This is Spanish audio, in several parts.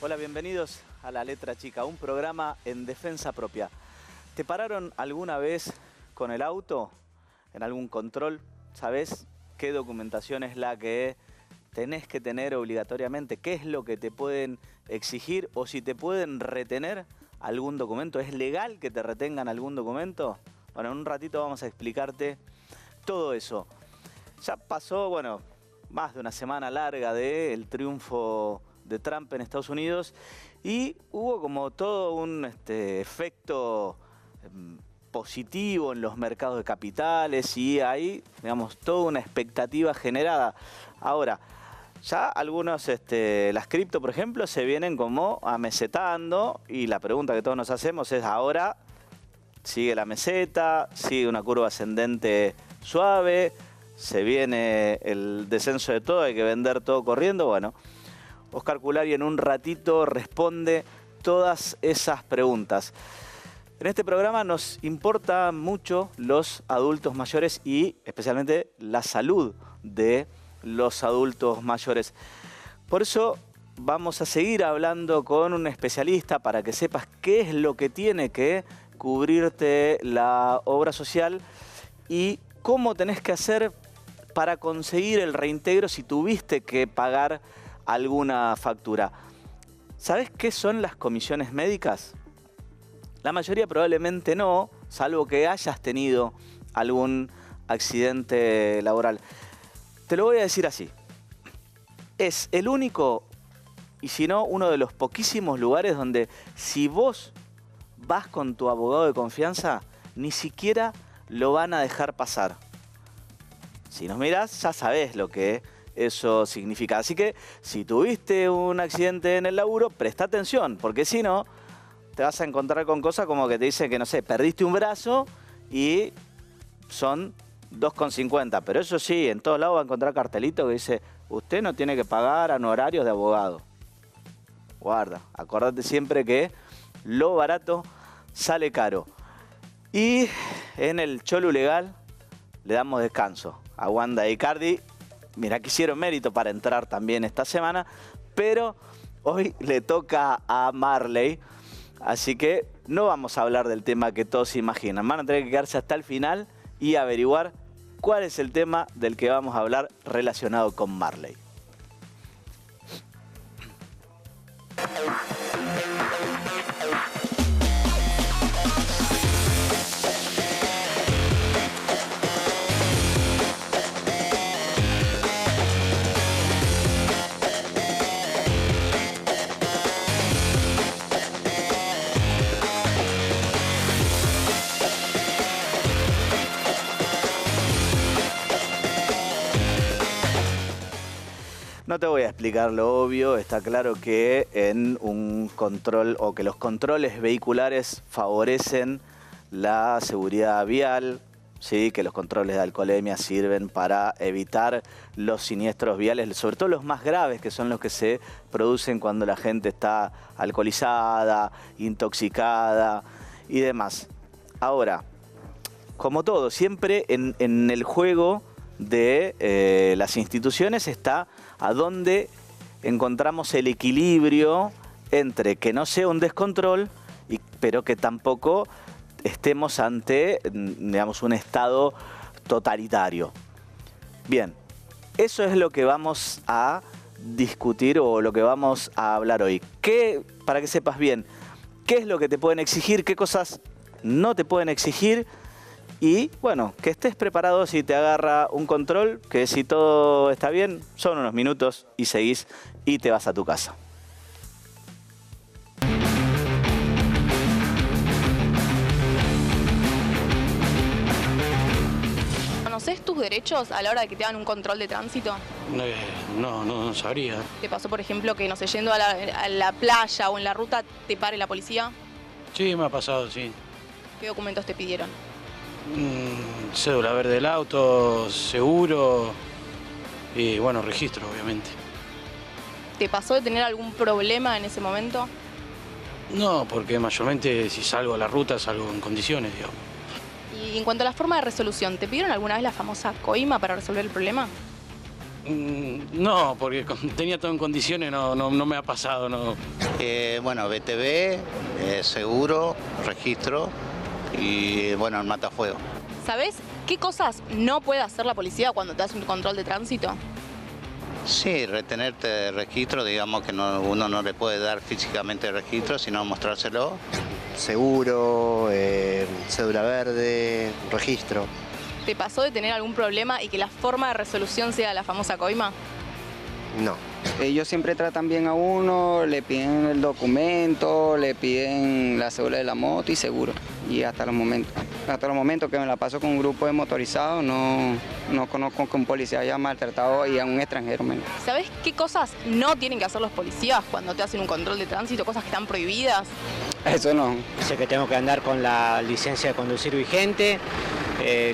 Hola, bienvenidos a La Letra Chica, un programa en defensa propia. ¿Te pararon alguna vez con el auto en algún control? ¿Sabés qué documentación es la que tenés que tener obligatoriamente? ¿Qué es lo que te pueden exigir o si te pueden retener algún documento? ¿Es legal que te retengan algún documento? Bueno, en un ratito vamos a explicarte todo eso. Ya pasó, bueno, más de una semana larga del triunfo de Trump en Estados Unidos y hubo como todo un efecto positivo en los mercados de capitales y hay, digamos, toda una expectativa generada. Ahora, ya algunos, las cripto, por ejemplo, se vienen como amesetando y la pregunta que todos nos hacemos es ahora, ¿sigue la meseta? ¿Sigue una curva ascendente suave? ¿Se viene el descenso de todo? ¿Hay que vender todo corriendo? Bueno, Oscar Culari en un ratito responde todas esas preguntas. En este programa nos importa mucho los adultos mayores y especialmente la salud de los adultos mayores. Por eso vamos a seguir hablando con un especialista para que sepas qué es lo que tiene que cubrirte la obra social y cómo tenés que hacer para conseguir el reintegro si tuviste que pagar alguna factura. ¿Sabés qué son las comisiones médicas? La mayoría probablemente no, salvo que hayas tenido algún accidente laboral. Te lo voy a decir así. Es el único, y si no, uno de los poquísimos lugares donde si vos vas con tu abogado de confianza, ni siquiera lo van a dejar pasar. Si nos mirás, ya sabés lo que eso significa. Así que si tuviste un accidente en el laburo, presta atención, porque si no, te vas a encontrar con cosas como que te dicen que, no sé, perdiste un brazo y son 2,50. Pero eso sí, en todos lados va a encontrar cartelito que dice, usted no tiene que pagar honorarios de abogado. Guarda, acordate siempre que lo barato sale caro. Y en el Cholu Legal le damos descanso a Wanda y Icardi. Mirá que hicieron mérito para entrar también esta semana, pero hoy le toca a Marley, así que no vamos a hablar del tema que todos se imaginan. Van a tener que quedarse hasta el final y averiguar cuál es el tema del que vamos a hablar relacionado con Marley. No te voy a explicar lo obvio, está claro que en un control o que los controles vehiculares favorecen la seguridad vial, ¿sí? Que los controles de alcoholemia sirven para evitar los siniestros viales, sobre todo los más graves, que son los que se producen cuando la gente está alcoholizada, intoxicada y demás. Ahora, como todo, siempre en el juego de las instituciones está a dónde encontramos el equilibrio entre que no sea un descontrol, pero que tampoco estemos ante, digamos, un estado totalitario. Bien, eso es lo que vamos a discutir o lo que vamos a hablar hoy. Para que sepas bien, qué es lo que te pueden exigir, qué cosas no te pueden exigir. Y bueno, que estés preparado si te agarra un control, que si todo está bien, son unos minutos y seguís y te vas a tu casa. ¿Conoces tus derechos a la hora de que te hagan un control de tránsito? No sabría. ¿Te pasó, por ejemplo, que, no sé, yendo a la playa o en la ruta te pare la policía? Sí, me ha pasado, sí. ¿Qué documentos te pidieron? Cédula verde del auto, seguro y, bueno, registro, obviamente. ¿Te pasó de tener algún problema en ese momento? No, porque mayormente si salgo a la ruta salgo en condiciones, digamos. Y en cuanto a la forma de resolución, ¿te pidieron alguna vez la famosa coima para resolver el problema? No, porque tenía todo en condiciones, no me ha pasado, no. Bueno, BTV, seguro, registro y bueno, el matafuego. ¿Sabés qué cosas no puede hacer la policía cuando te hace un control de tránsito? Sí, retenerte registro, digamos que uno no le puede dar físicamente registro, sino mostrárselo. Seguro, cédula verde, registro. ¿Te pasó de tener algún problema y que la forma de resolución sea la famosa coima? No. Ellos siempre tratan bien a uno, le piden el documento, le piden la cédula de la moto y seguro. Y hasta los momentos que me la paso con un grupo de motorizados, no conozco que un policía haya maltratado y a un extranjero menos. ¿Sabés qué cosas no tienen que hacer los policías cuando te hacen un control de tránsito? Cosas que están prohibidas. Eso no. Sé que tengo que andar con la licencia de conducir vigente,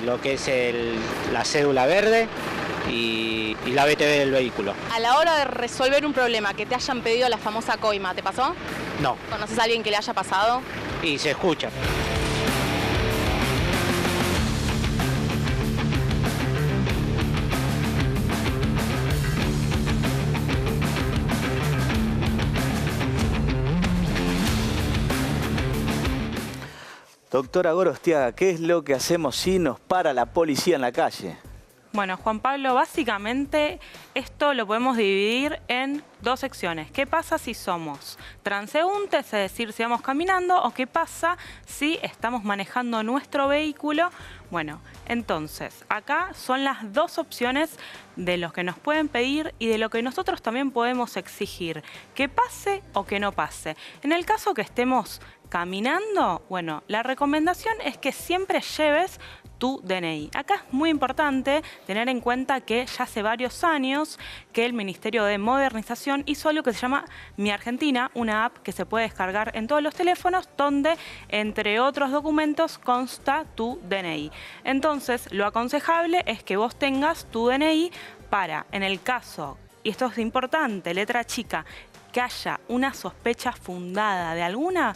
lo que es la cédula verde y la BTV del vehículo. A la hora de resolver un problema que te hayan pedido la famosa coima, ¿te pasó? No. ¿Conoces a alguien que le haya pasado? Y se escucha. Doctora Gorostiaga, ¿qué es lo que hacemos si nos para la policía en la calle? Bueno, Juan Pablo, básicamente esto lo podemos dividir en dos secciones. ¿Qué pasa si somos transeúntes, es decir, si vamos caminando, o qué pasa si estamos manejando nuestro vehículo? Bueno, entonces, acá son las dos opciones de los que nos pueden pedir y de lo que nosotros también podemos exigir, que pase o que no pase. En el caso que estemos caminando, bueno, la recomendación es que siempre lleves tu DNI. Acá es muy importante tener en cuenta que ya hace varios años que el Ministerio de Modernización hizo algo que se llama Mi Argentina, una app que se puede descargar en todos los teléfonos donde, entre otros documentos, consta tu DNI. Entonces, lo aconsejable es que vos tengas tu DNI para, en el caso, y esto es importante, letra chica, que haya una sospecha fundada de alguna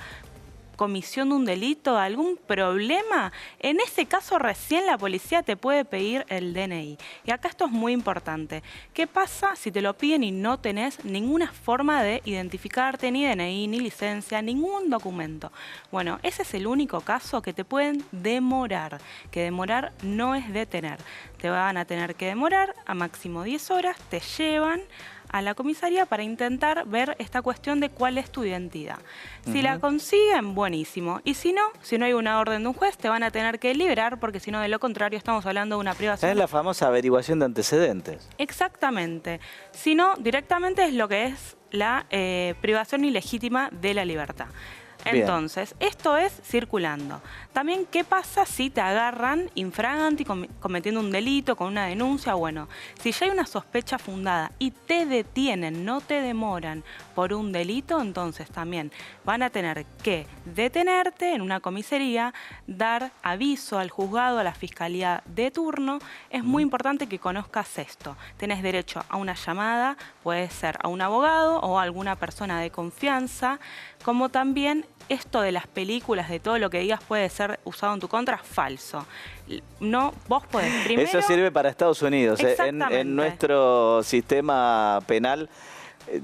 comisión de un delito, algún problema, en ese caso recién la policía te puede pedir el DNI. Y acá esto es muy importante. ¿Qué pasa si te lo piden y no tenés ninguna forma de identificarte, ni DNI, ni licencia, ningún documento? Bueno, ese es el único caso que te pueden demorar, que demorar no es detener. Te van a tener que demorar a máximo 10 horas, te llevan a la comisaría para intentar ver esta cuestión de cuál es tu identidad. Si la consiguen, buenísimo. Y si no hay una orden de un juez, te van a tener que liberar, porque si no, de lo contrario, estamos hablando de una privación. Es la famosa averiguación de antecedentes. Exactamente. Si no, directamente es lo que es la privación ilegítima de la libertad. Bien. Entonces, esto es circulando. También, ¿qué pasa si te agarran infraganti cometiendo un delito con una denuncia? Bueno, si ya hay una sospecha fundada y te detienen, no te demoran por un delito, entonces también van a tener que detenerte en una comisaría, dar aviso al juzgado, a la fiscalía de turno. Es muy importante que conozcas esto. Tenés derecho a una llamada, puede ser a un abogado o a alguna persona de confianza, como también esto de las películas, de todo lo que digas puede ser usado en tu contra, falso. No, vos podés primero... Eso sirve para Estados Unidos. En nuestro sistema penal,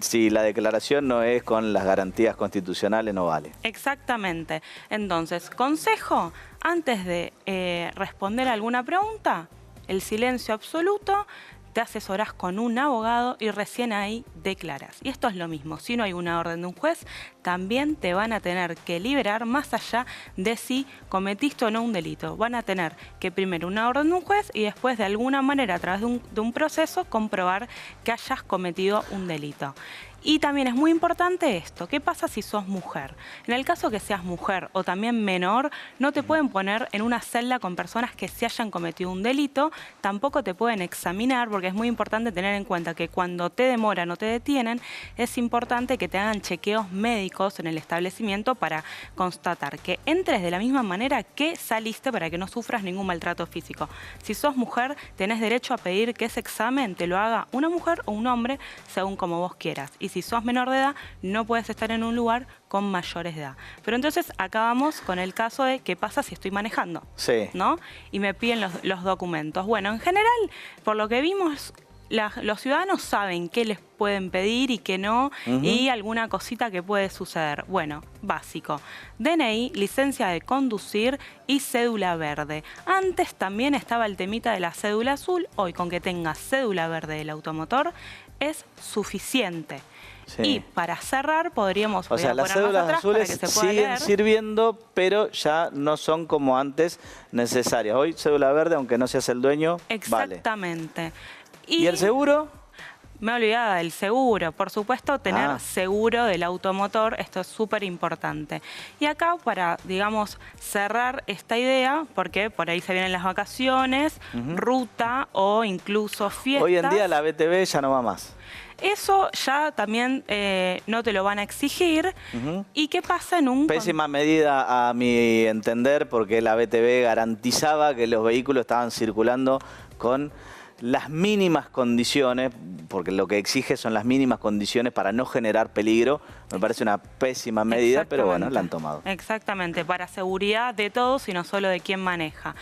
si la declaración no es con las garantías constitucionales, no vale. Exactamente. Entonces, consejo, antes de responder alguna pregunta, el silencio absoluto, te asesorás con un abogado y recién ahí declaras. Y esto es lo mismo, si no hay una orden de un juez, también te van a tener que liberar más allá de si cometiste o no un delito. Van a tener que primero una orden de un juez y después de alguna manera a través de un proceso comprobar que hayas cometido un delito. Y también es muy importante esto, ¿qué pasa si sos mujer? En el caso que seas mujer o también menor, no te pueden poner en una celda con personas que se hayan cometido un delito, tampoco te pueden examinar, porque es muy importante tener en cuenta que cuando te demoran o te detienen, es importante que te hagan chequeos médicos en el establecimiento para constatar que entres de la misma manera que saliste para que no sufras ningún maltrato físico. Si sos mujer, tenés derecho a pedir que ese examen te lo haga una mujer o un hombre, según como vos quieras. Y si sos menor de edad, no puedes estar en un lugar con mayores de edad. Pero entonces acá vamos con el caso de qué pasa si estoy manejando, sí, ¿no? Y me piden los documentos. Bueno, en general, por lo que vimos, los ciudadanos saben qué les pueden pedir y qué no, y alguna cosita que puede suceder. Bueno, básico. DNI, licencia de conducir y cédula verde. Antes también estaba el temita de la cédula azul. Hoy, con que tengas cédula verde del automotor, es suficiente. Sí. Y para cerrar, podríamos... O sea, las cédulas azules siguen sirviendo, pero ya no son como antes necesarias. Hoy, cédula verde, aunque no seas el dueño, exactamente. Vale. ¿Y el seguro? Me olvidaba del seguro. Por supuesto, tener seguro del automotor, esto es súper importante. Y acá, para, digamos, cerrar esta idea, porque por ahí se vienen las vacaciones, ruta o incluso fiestas. Hoy en día la BTV ya no va más. Eso ya también no te lo van a exigir. ¿Y qué pasa en un...? Pésima medida a mi entender, porque la BTV garantizaba que los vehículos estaban circulando con las mínimas condiciones, porque lo que exige son las mínimas condiciones para no generar peligro. Me parece una pésima medida, pero bueno, la han tomado. Exactamente, para seguridad de todos y no solo de quien maneja.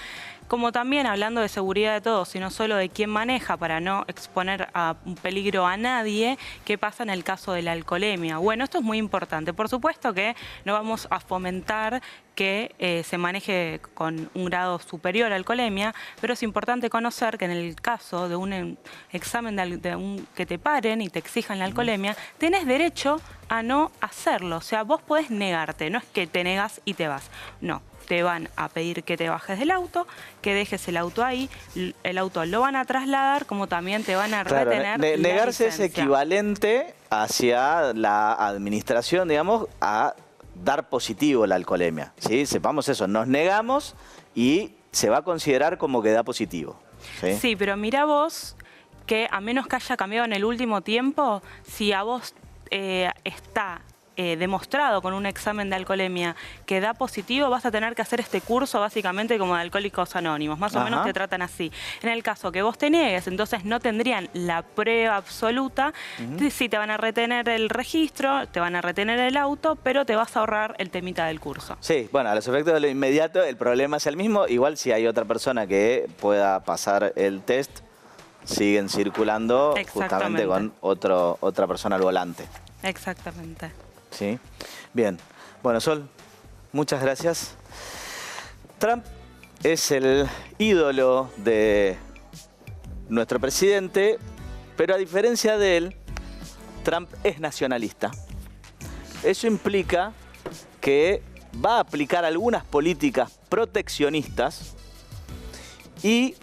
Como también, hablando de seguridad de todos y no solo de quien maneja, para no exponer a un peligro a nadie, ¿qué pasa en el caso de la alcoholemia? Bueno, esto es muy importante. Por supuesto que no vamos a fomentar que se maneje con un grado superior a alcoholemia, pero es importante conocer que en el caso de un examen que te paren y te exijan la alcoholemia, tenés derecho a no hacerlo. O sea, vos podés negarte, no es que te negas y te vas. No. Te van a pedir que te bajes del auto, que dejes el auto ahí, el auto lo van a trasladar, como también te van a retener la negarse es equivalente hacia la administración, digamos, a dar positivo la alcoholemia. ¿Sí? Sepamos eso, nos negamos y se va a considerar como que da positivo. Sí, pero mira vos que a menos que haya cambiado en el último tiempo, si a vos está... demostrado con un examen de alcoholemia que da positivo, vas a tener que hacer este curso básicamente como de Alcohólicos Anónimos. Más o menos te tratan así. En el caso que vos te niegues, entonces no tendrían la prueba absoluta. Sí, te van a retener el registro, te van a retener el auto, pero te vas a ahorrar el temita del curso. Sí, bueno, a los efectos de lo inmediato el problema es el mismo. Igual si hay otra persona que pueda pasar el test, siguen circulando justamente con otra persona al volante. Exactamente. Sí, bien. Bueno, Sol, muchas gracias. Trump es el ídolo de nuestro presidente, pero a diferencia de él, Trump es nacionalista. Eso implica que va a aplicar algunas políticas proteccionistas y,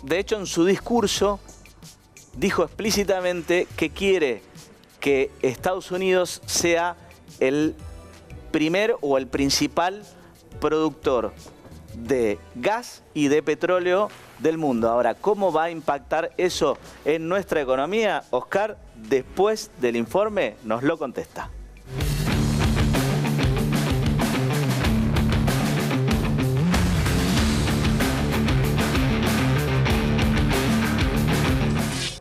de hecho, en su discurso dijo explícitamente que quiere que Estados Unidos sea el primer o el principal productor de gas y de petróleo del mundo. Ahora, ¿cómo va a impactar eso en nuestra economía? Oscar, después del informe, nos lo contesta.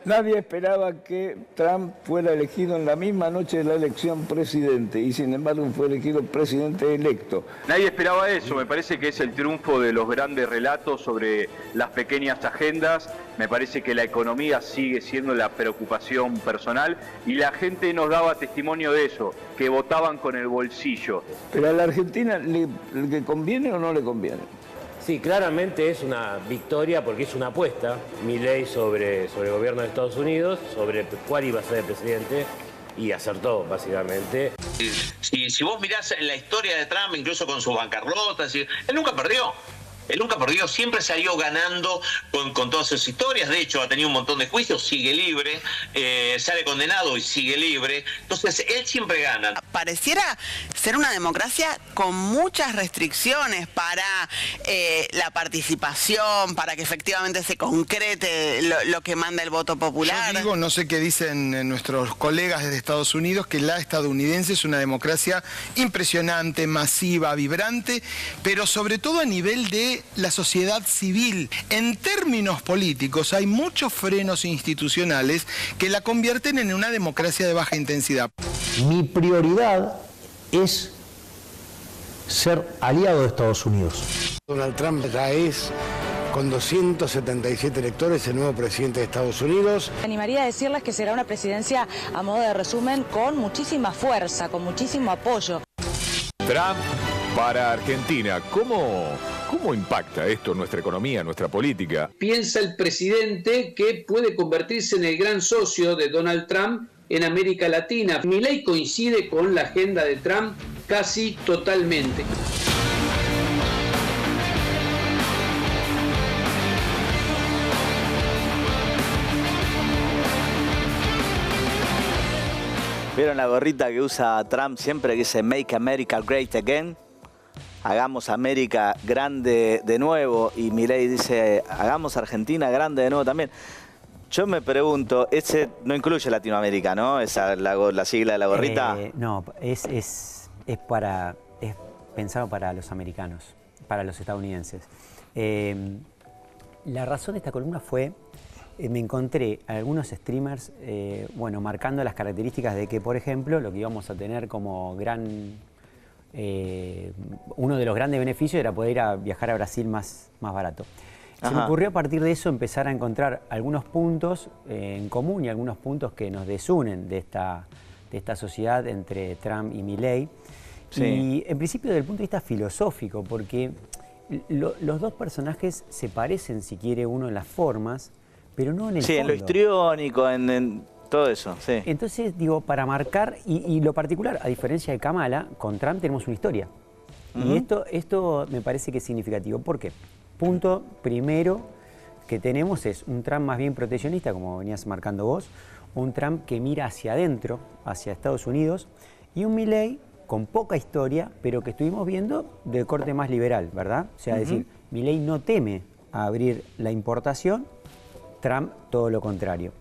Nadie esperaba que Trump fuera elegido en la misma noche de la elección presidente y sin embargo fue elegido presidente electo. Nadie esperaba eso, me parece que es el triunfo de los grandes relatos sobre las pequeñas agendas, me parece que la economía sigue siendo la preocupación personal y la gente nos daba testimonio de eso, que votaban con el bolsillo. ¿Pero a la Argentina le conviene o no le conviene? Sí, claramente es una victoria porque es una apuesta, Milei sobre el gobierno de Estados Unidos, sobre cuál iba a ser el presidente, y acertó, básicamente. Si vos mirás en la historia de Trump, incluso con sus bancarrotas, él nunca perdió. Él nunca perdió, siempre salió ganando con todas sus historias. De hecho, ha tenido un montón de juicios, sigue libre, sale condenado y sigue libre. Entonces, él siempre gana. Pareciera ser una democracia con muchas restricciones para la participación, para que efectivamente se concrete lo que manda el voto popular. Yo digo, no sé qué dicen nuestros colegas desde Estados Unidos, que la estadounidense es una democracia impresionante, masiva, vibrante, pero sobre todo a nivel de la sociedad civil. En términos políticos hay muchos frenos institucionales que la convierten en una democracia de baja intensidad. Mi prioridad es ser aliado de Estados Unidos. Donald Trump ya es con 277 electores, el nuevo presidente de Estados Unidos. Me animaría a decirles que será una presidencia, a modo de resumen, con muchísima fuerza, con muchísimo apoyo. Trump para Argentina, ¿cómo impacta esto en nuestra economía, en nuestra política? Piensa el presidente que puede convertirse en el gran socio de Donald Trump en América Latina. Milei coincide con la agenda de Trump casi totalmente. ¿Vieron la gorrita que usa Trump siempre que dice Make America Great Again? Hagamos América grande de nuevo. Y Milei dice, hagamos Argentina grande de nuevo también. Yo me pregunto, ese no incluye Latinoamérica, ¿no? Esa la sigla de la gorrita. No, es pensado para los americanos, para los estadounidenses. La razón de esta columna fue, me encontré a algunos streamers, marcando las características de que, por ejemplo, lo que íbamos a tener como uno de los grandes beneficios era poder ir a viajar a Brasil más barato. Se me ocurrió a partir de eso empezar a encontrar algunos puntos en común y algunos puntos que nos desunen de esta sociedad entre Trump y Milei. Sí. Y en principio desde el punto de vista filosófico, porque los dos personajes se parecen, si quiere, uno en las formas, pero no en el fondo. Sí, en lo histriónico, en todo eso. Sí. Entonces, digo, para marcar, y lo particular, a diferencia de Kamala, con Trump tenemos una historia. Y esto me parece que es significativo. ¿Por qué? Punto primero que tenemos es un Trump más bien proteccionista, como venías marcando vos, un Trump que mira hacia adentro, hacia Estados Unidos, y un Milei con poca historia, pero que estuvimos viendo de corte más liberal, ¿verdad? O sea, decir, Milei no teme a abrir la importación, Trump todo lo contrario.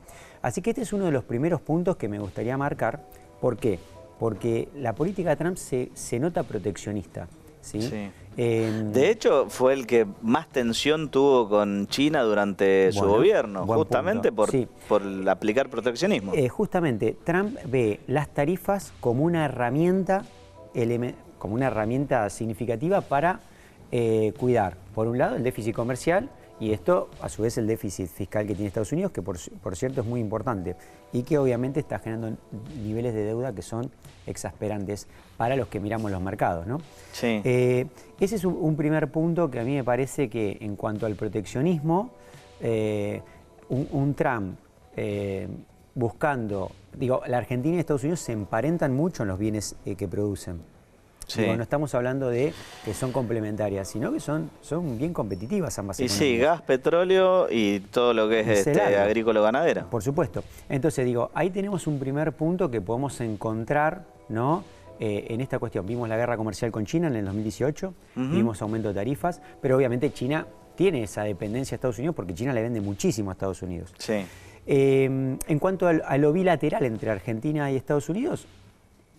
Así que este es uno de los primeros puntos que me gustaría marcar. ¿Por qué? Porque la política de Trump se nota proteccionista. ¿Sí? Sí. De hecho, fue el que más tensión tuvo con China durante su gobierno, justamente por aplicar proteccionismo. Justamente, Trump ve las tarifas como una herramienta significativa para cuidar, por un lado, el déficit comercial, y esto, a su vez, el déficit fiscal que tiene Estados Unidos, que por cierto es muy importante, y que obviamente está generando niveles de deuda que son exasperantes para los que miramos los mercados, ¿no? Sí. Ese es un primer punto que a mí me parece que, en cuanto al proteccionismo, un Trump buscando, digo, la Argentina y Estados Unidos se emparentan mucho en los bienes que producen. Sí. Digo, no estamos hablando de que son complementarias, sino que son bien competitivas ambas economías. Y sí, gas, petróleo y todo lo que es agrícola-ganadera. Por supuesto. Entonces, digo, ahí tenemos un primer punto que podemos encontrar, ¿no? En esta cuestión. Vimos la guerra comercial con China en el 2018, vimos aumento de tarifas, pero obviamente China tiene esa dependencia a Estados Unidos porque China le vende muchísimo a Estados Unidos. Sí. En cuanto a lo bilateral entre Argentina y Estados Unidos,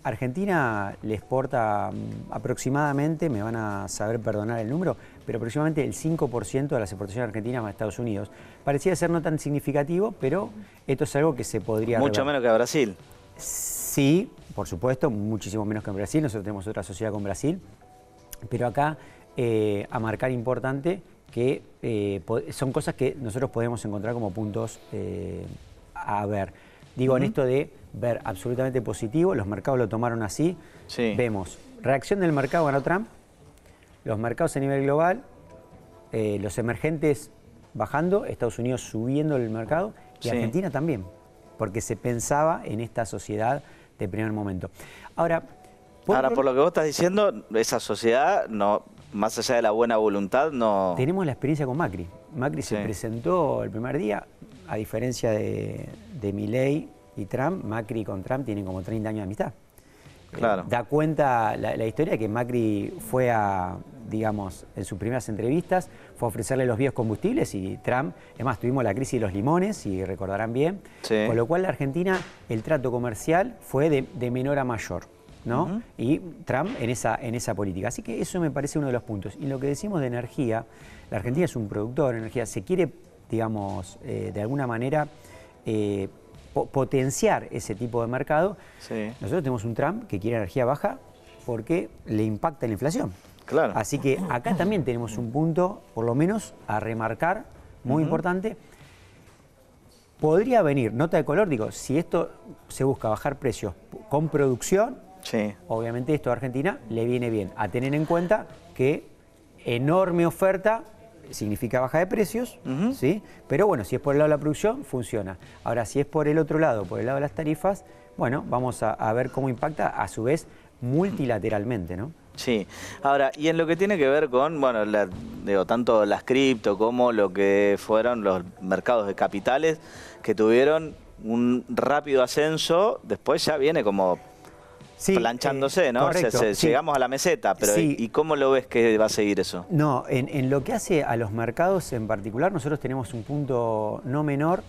Argentina le exporta aproximadamente, me van a saber perdonar el número, pero aproximadamente el 5% de las exportaciones argentinas a Estados Unidos. Parecía ser no tan significativo, pero esto es algo que se podría Mucho menos que a Brasil. Sí, por supuesto, muchísimo menos que en Brasil. Nosotros tenemos otra sociedad con Brasil, pero acá a marcar importante que son cosas que nosotros podemos encontrar como puntos a ver. Digo, en esto de ver absolutamente positivo, los mercados lo tomaron así. Sí. Vemos reacción del mercado, ganó Trump, los mercados a nivel global, los emergentes bajando, Estados Unidos subiendo el mercado y Argentina también, porque se pensaba en esta sociedad de primer momento. Ahora, por lo que vos estás diciendo, esa sociedad, no, más allá de la buena voluntad, no... Tenemos la experiencia con Macri. Macri se presentó el primer día, a diferencia de Milei y Trump, Macri con Trump tienen como 30 años de amistad. Claro. Da cuenta la historia que Macri fue digamos, en sus primeras entrevistas, fue a ofrecerle los biocombustibles y Trump, además tuvimos la crisis de los limones, si recordarán bien, con lo cual la Argentina, el trato comercial fue de menor a mayor, ¿no? Y Trump en esa política. Así que eso me parece uno de los puntos. Y lo que decimos de energía, la Argentina es un productor de energía, se quiere, digamos, de alguna manera potenciar ese tipo de mercado. Nosotros tenemos un Trump que quiere energía baja porque le impacta la inflación. Claro. Así que acá también tenemos un punto, por lo menos, a remarcar, muy importante. Podría venir, nota de color, digo, si esto se busca bajar precios con producción, obviamente esto a Argentina le viene bien. A tener en cuenta que enorme oferta significa baja de precios, ¿sí? Pero bueno, si es por el lado de la producción, funciona. Ahora, si es por el otro lado, por el lado de las tarifas, bueno, vamos a ver cómo impacta a su vez multilateralmente, ¿no? Sí. Ahora, y en lo que tiene que ver con, bueno, digo, tanto las cripto como lo que fueron los mercados de capitales que tuvieron un rápido ascenso, después ya viene como planchándose, ¿no? Correcto, llegamos a la meseta, pero ¿y cómo lo ves que va a seguir eso? No, en lo que hace a los mercados en particular, nosotros tenemos un punto no menor,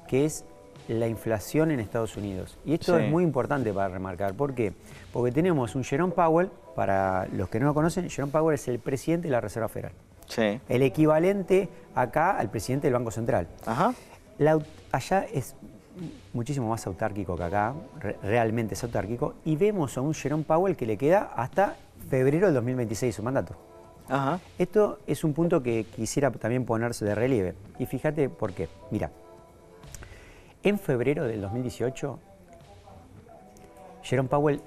que es la inflación en Estados Unidos. Y esto es muy importante para remarcar. ¿Por qué? Porque tenemos un Jerome Powell, para los que no lo conocen, Jerome Powell es el presidente de la Reserva Federal. Sí. El equivalente acá al presidente del Banco Central. Ajá. Allá es muchísimo más autárquico que acá, realmente es autárquico, y vemos a un Jerome Powell que le queda hasta febrero del 2026 su mandato. Ajá. Esto es un punto que quisiera también ponerse de relieve. Y fíjate por qué. Mira, en febrero del 2018, Jerome Powell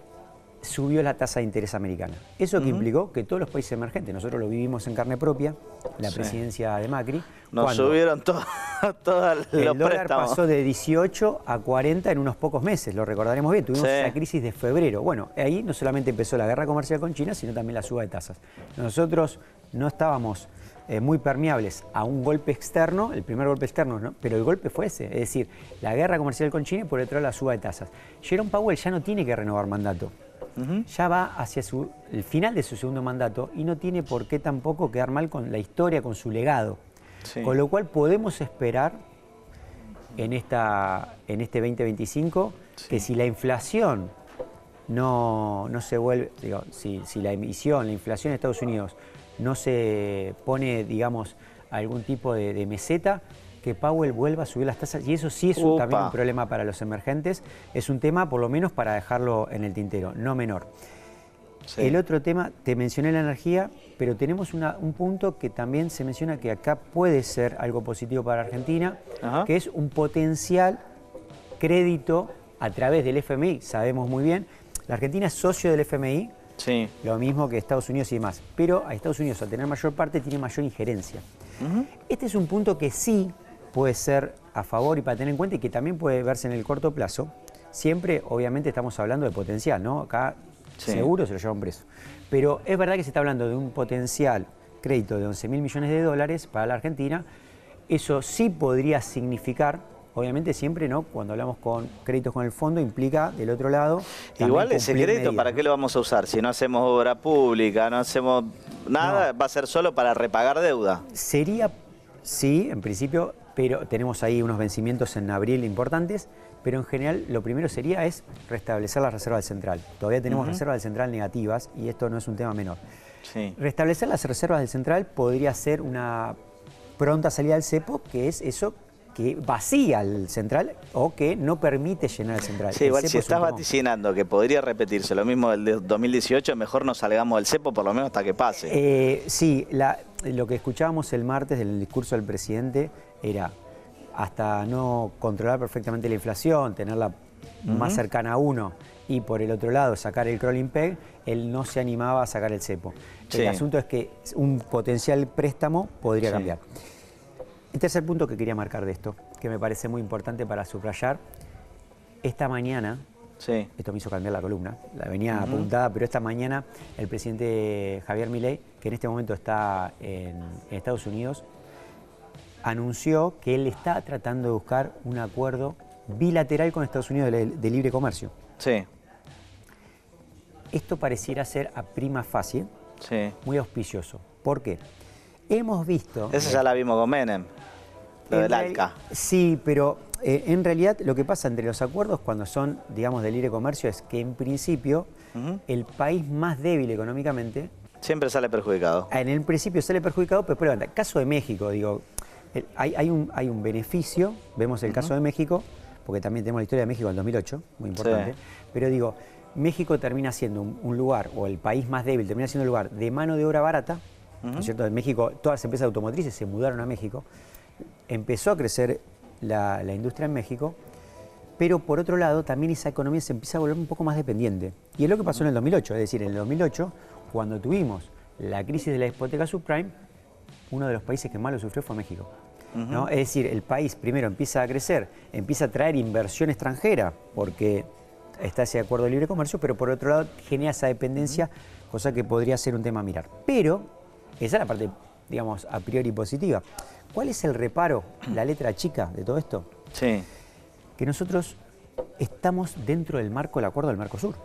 subió la tasa de interés americana. Eso que implicó que todos los países emergentes, nosotros lo vivimos en carne propia, la presidencia de Macri. Nos subieron todos los préstamos. El dólar pasó de 18 a 40 en unos pocos meses, lo recordaremos bien. Tuvimos esa crisis de febrero. Bueno, ahí no solamente empezó la guerra comercial con China, sino también la suba de tasas. Nosotros no estábamos muy permeables a un golpe externo, el primer golpe externo, ¿no? Pero el golpe fue ese, es decir, la guerra comercial con China y por detrás la suba de tasas. Jerome Powell ya no tiene que renovar mandato. Ya va hacia el final de su segundo mandato y no tiene por qué tampoco quedar mal con la historia, con su legado. Con lo cual podemos esperar en este 2025 que si la inflación no se vuelve, digo, si la inflación en Estados Unidos no se pone, digamos, algún tipo de meseta, que Powell vuelva a subir las tasas, y eso sí es también un problema para los emergentes, es un tema por lo menos para dejarlo en el tintero, no menor. El otro tema, te mencioné la energía, pero tenemos un punto que también se menciona que acá puede ser algo positivo para Argentina, que es un potencial crédito a través del FMI. Sabemos muy bien, la Argentina es socio del FMI, lo mismo que Estados Unidos y demás, pero a Estados Unidos al tener mayor parte tiene mayor injerencia. Este es un punto que sí puede ser a favor y para tener en cuenta y que también puede verse en el corto plazo. Siempre, obviamente, estamos hablando de potencial, ¿no? Acá seguro se lo llevan preso. Pero es verdad que se está hablando de un potencial crédito de 11.000 millones de dólares para la Argentina. Eso sí podría significar, obviamente siempre, ¿no? Cuando hablamos con créditos con el fondo, implica del otro lado. Igual ese crédito, ¿para qué lo vamos a usar? Si no hacemos obra pública, no hacemos nada, va a ser solo para repagar deuda. Sería, sí, en principio, pero tenemos ahí unos vencimientos en abril importantes, pero en general lo primero sería es restablecer las reservas del central. Todavía tenemos reservas del central negativas y esto no es un tema menor. Restablecer las reservas del central podría ser una pronta salida del cepo, que es eso que vacía el central o que no permite llenar el central. Sí, igual si estás vaticinando que podría repetirse lo mismo del de 2018, mejor no salgamos del cepo por lo menos hasta que pase. Sí, lo que escuchábamos el martes del discurso del presidente era hasta no controlar perfectamente la inflación, tenerla más cercana a 1 y por el otro lado sacar el crawling peg, él no se animaba a sacar el cepo. El asunto es que un potencial préstamo podría cambiar. El tercer punto que quería marcar de esto, que me parece muy importante para subrayar, esta mañana, esto me hizo cambiar la columna, la venía apuntada, pero esta mañana el presidente Javier Milei, que en este momento está en Estados Unidos, anunció que él está tratando de buscar un acuerdo bilateral con Estados Unidos de libre comercio. Esto pareciera ser a prima facie muy auspicioso. ¿Por qué? Hemos visto... Eso ya la vimos con Menem, lo del ALCA. Sí, pero en realidad lo que pasa entre los acuerdos cuando son, digamos, de libre comercio es que en principio el país más débil económicamente... Siempre sale perjudicado. En el principio sale perjudicado, pero después levanta. Caso de México, digo... Hay un beneficio, vemos el caso de México, porque también tenemos la historia de México en 2008, muy importante, pero digo, México termina siendo un lugar, o el país más débil, termina siendo un lugar de mano de obra barata, ¿no es cierto? En México, todas las empresas automotrices se mudaron a México, empezó a crecer la industria en México, pero por otro lado también esa economía se empieza a volver un poco más dependiente. Y es lo que pasó en el 2008, es decir, en el 2008, cuando tuvimos la crisis de la hipoteca subprime, uno de los países que más lo sufrió fue México. ¿No? Es decir, el país primero empieza a crecer, empieza a traer inversión extranjera, porque está ese acuerdo de libre comercio, pero por otro lado genera esa dependencia, cosa que podría ser un tema a mirar. Pero esa es la parte, digamos, a priori positiva. ¿Cuál es el reparo, la letra chica de todo esto? Sí. Que nosotros estamos dentro del marco del acuerdo del Mercosur.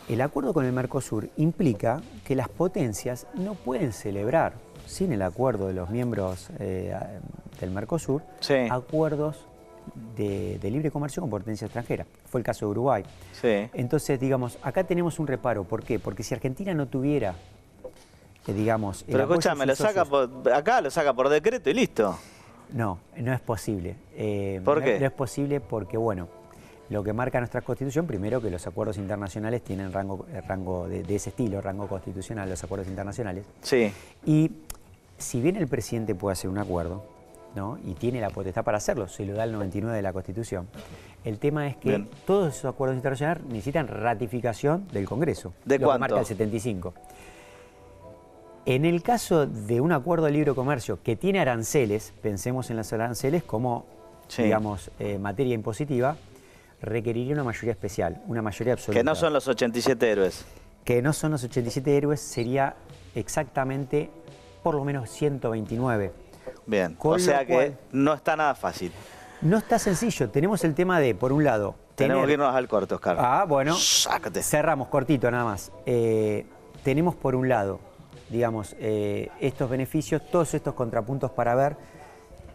El acuerdo con el Mercosur implica que las potencias no pueden celebrar, sin el acuerdo de los miembros del Mercosur, acuerdos de libre comercio con potencia extranjera. Fue el caso de Uruguay. Sí. Entonces, digamos, acá tenemos un reparo. ¿Por qué? Porque si Argentina no tuviera, digamos... Pero escúchame, acá lo saca por decreto y listo. No, no es posible. ¿Por qué? No es posible porque, bueno, lo que marca nuestra Constitución, primero que los acuerdos internacionales tienen rango de ese estilo, rango constitucional, los acuerdos internacionales. Sí. Y si bien el presidente puede hacer un acuerdo, ¿no? Y tiene la potestad para hacerlo, se lo da el 99 de la Constitución, el tema es que todos esos acuerdos internacionales necesitan ratificación del Congreso. ¿De lo cuánto? Que marca el 75. En el caso de un acuerdo de libre comercio que tiene aranceles, pensemos en los aranceles como, digamos, materia impositiva, requeriría una mayoría especial, una mayoría absoluta. Que no son los 87 héroes. Que no son los 87 héroes, sería exactamente por lo menos 129. Bien, o sea que no está nada fácil. No está sencillo. Tenemos el tema de, por un lado... Tenemos que irnos al corto, Oscar. Ah, bueno. Sácate. Cerramos, cortito nada más. Tenemos por un lado, digamos, estos beneficios, todos estos contrapuntos para ver.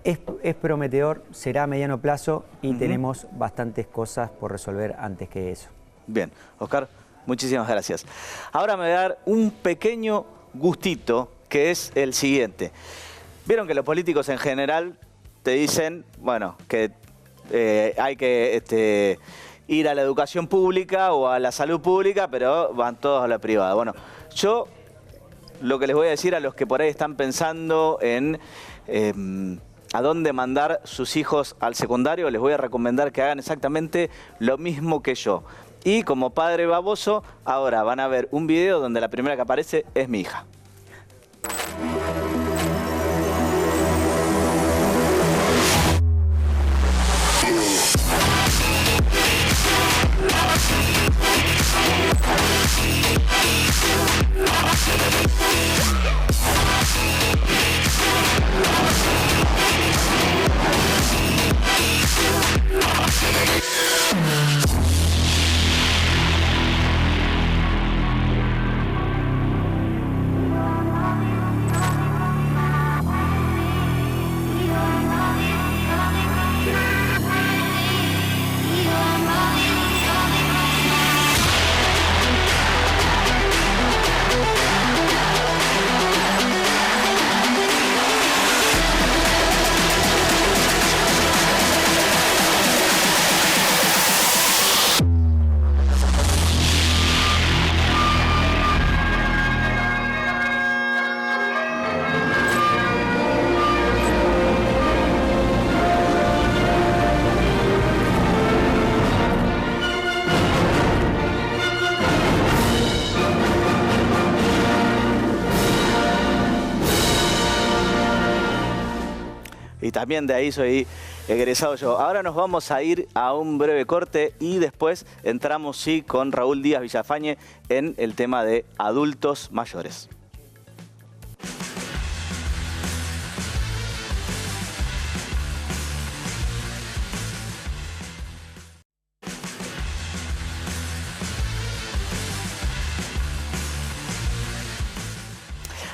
Es prometedor, será a mediano plazo y tenemos bastantes cosas por resolver antes que eso. Bien, Oscar, muchísimas gracias. Ahora me voy a dar un pequeño gustito, que es el siguiente. Vieron que los políticos en general te dicen, bueno, que hay que ir a la educación pública o a la salud pública, pero van todos a la privada. Bueno, yo lo que les voy a decir a los que por ahí están pensando en a dónde mandar sus hijos al secundario, les voy a recomendar que hagan exactamente lo mismo que yo. Y como padre baboso, ahora van a ver un video donde la primera que aparece es mi hija. Y también de ahí soy egresado yo. Ahora nos vamos a ir a un breve corte y después entramos sí con Raúl Díaz Villafañe en el tema de adultos mayores.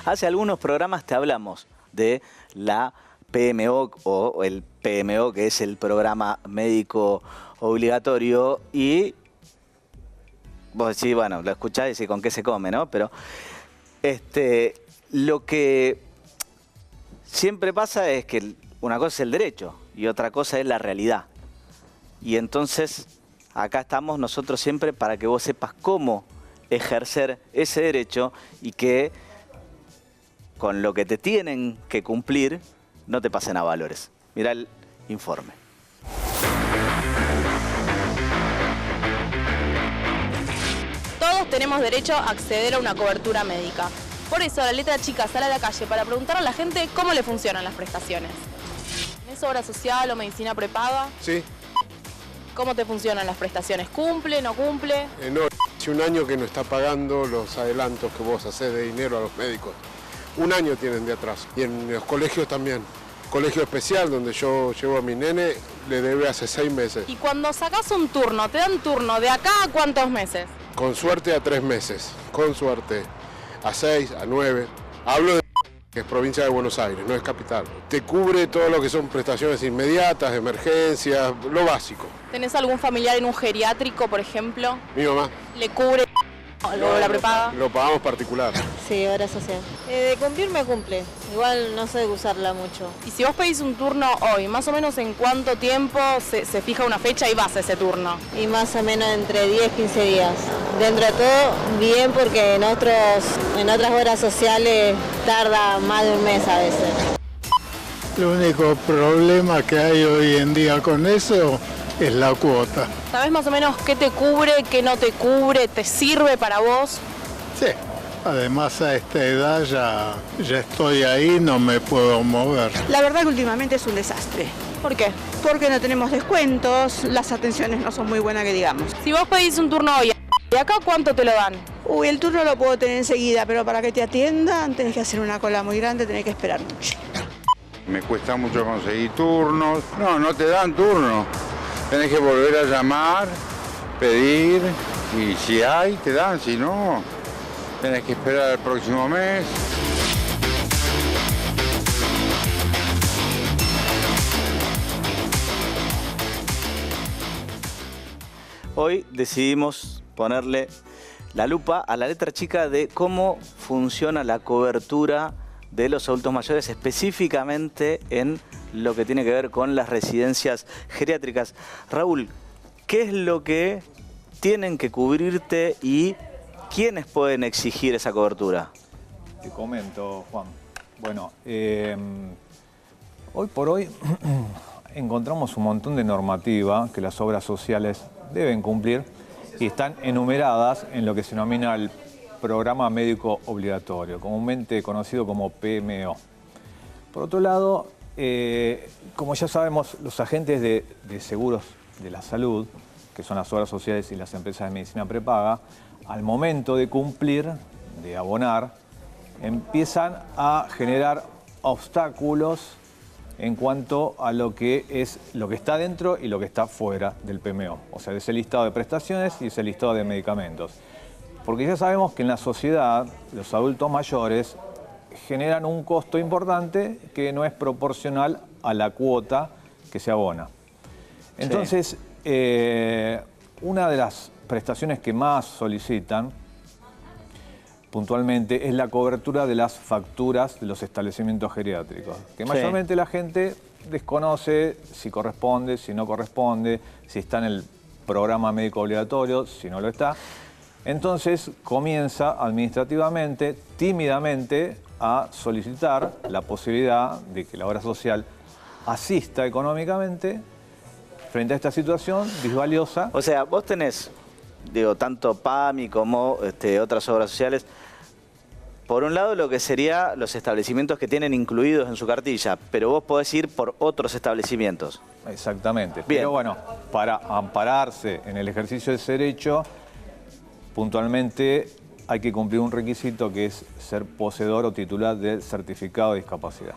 Hace algunos programas te hablamos de la PMO o el PMO, que es el programa médico obligatorio, y vos decís, bueno, lo escuchás y decís con qué se come, ¿no? Pero lo que siempre pasa es que una cosa es el derecho y otra cosa es la realidad. Y entonces acá estamos nosotros siempre para que vos sepas cómo ejercer ese derecho y que con lo que te tienen que cumplir no te pasen a valores. Mirá el informe. Todos tenemos derecho a acceder a una cobertura médica. Por eso la letra chica sale a la calle para preguntar a la gente cómo le funcionan las prestaciones. ¿Tenés obra social o medicina prepaga? Sí. ¿Cómo te funcionan las prestaciones? ¿Cumple, no cumple? No, hace un año que no está pagando los adelantos que vos hacés de dinero a los médicos. Un año tienen de atrás. Y en los colegios también. Colegio especial, donde yo llevo a mi nene, le debe hace 6 meses. Y cuando sacás un turno, ¿te dan turno de acá a cuántos meses? Con suerte a 3 meses. Con suerte. A 6, a 9. Hablo de que es provincia de Buenos Aires, no es capital. Te cubre todo lo que son prestaciones inmediatas, emergencias, lo básico. ¿Tenés algún familiar en un geriátrico, por ejemplo? Mi mamá. ¿Le cubre la prepaga? Lo pagamos particular. Sí, obra social. De cumplir me cumple. Igual no sé usarla mucho. Y si vos pedís un turno hoy, más o menos en cuánto tiempo se fija una fecha y vas a ese turno? Y más o menos entre 10 y 15 días. Dentro de todo, bien, porque en otras obras sociales tarda más de un mes a veces. El único problema que hay hoy en día con eso es la cuota. ¿Sabés más o menos qué te cubre, qué no te cubre, te sirve para vos? Sí. Además a esta edad ya estoy ahí, no me puedo mover. La verdad que últimamente es un desastre. ¿Por qué? Porque no tenemos descuentos, las atenciones no son muy buenas que digamos. Si vos pedís un turno hoy, ¿de acá cuánto te lo dan? Uy, el turno lo puedo tener enseguida, pero para que te atiendan tenés que hacer una cola muy grande, tenés que esperar mucho. Me cuesta mucho conseguir turnos. No te dan turno. Tenés que volver a llamar, pedir, y si hay, te dan, si no, tenés que esperar el próximo mes. Hoy decidimos ponerle la lupa a la letra chica de cómo funciona la cobertura de los adultos mayores, específicamente en lo que tiene que ver con las residencias geriátricas. Raúl, ¿qué es lo que tienen que cubrirte y quiénes pueden exigir esa cobertura? Te comento, Juan. Bueno, hoy por hoy encontramos un montón de normativa que las obras sociales deben cumplir y están enumeradas en lo que se denomina el Programa Médico Obligatorio, comúnmente conocido como PMO. Por otro lado, como ya sabemos, los agentes de seguros de la salud, que son las obras sociales y las empresas de medicina prepaga, al momento de cumplir, de abonar, empiezan a generar obstáculos en cuanto a lo que está dentro y lo que está fuera del PMO, o sea, de ese listado de prestaciones y ese listado de medicamentos. Porque ya sabemos que en la sociedad los adultos mayores generan un costo importante que no es proporcional a la cuota que se abona. Entonces, una de las prestaciones que más solicitan puntualmente es la cobertura de las facturas de los establecimientos geriátricos, que mayormente la gente desconoce si corresponde, si no corresponde, si está en el programa médico obligatorio, si no lo está. Entonces comienza administrativamente, tímidamente, a solicitar la posibilidad de que la obra social asista económicamente frente a esta situación disvaliosa. O sea, vos tenés, tanto PAMI como otras obras sociales, por un lado lo que sería los establecimientos que tienen incluidos en su cartilla, pero vos podés ir por otros establecimientos. Exactamente. Bien. Pero bueno, para ampararse en el ejercicio de ese derecho, puntualmente hay que cumplir un requisito que es ser poseedor o titular del certificado de discapacidad.